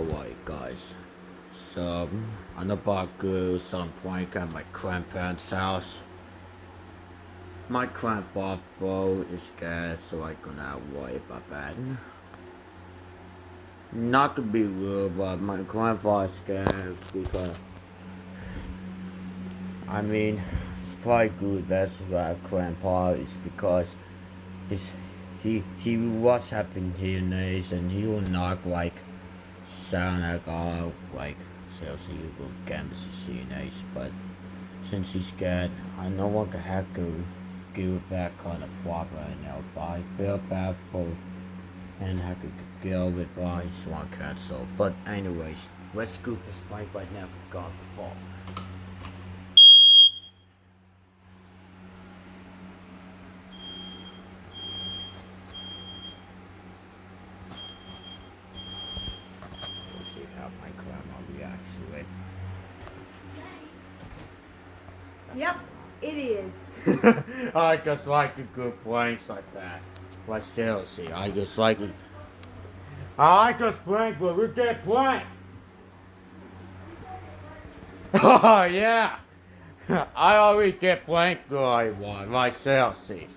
Alright guys, so I'm about to go some prank at my grandparents' house. My grandfather is scared, so I cannot worry about that. Not to be rude, but my grandfather's scared because, it's probably good that's why grandpa is because his, he was having hearing aids and he will not sound like all seriously you will get his hearing aids, but since he's scared, I no longer have to give that kind of problem right now, but I feel bad for and I could deal with why he's want cancel. But anyways, let's go this fight right now for God before. We'll see how my grandma reacts to it. Yep, it is. I just like the good pranks like that. Like seriously, I just like it. I like this prank, but we get pranked. Oh yeah. I always get pranked by one, like seriously.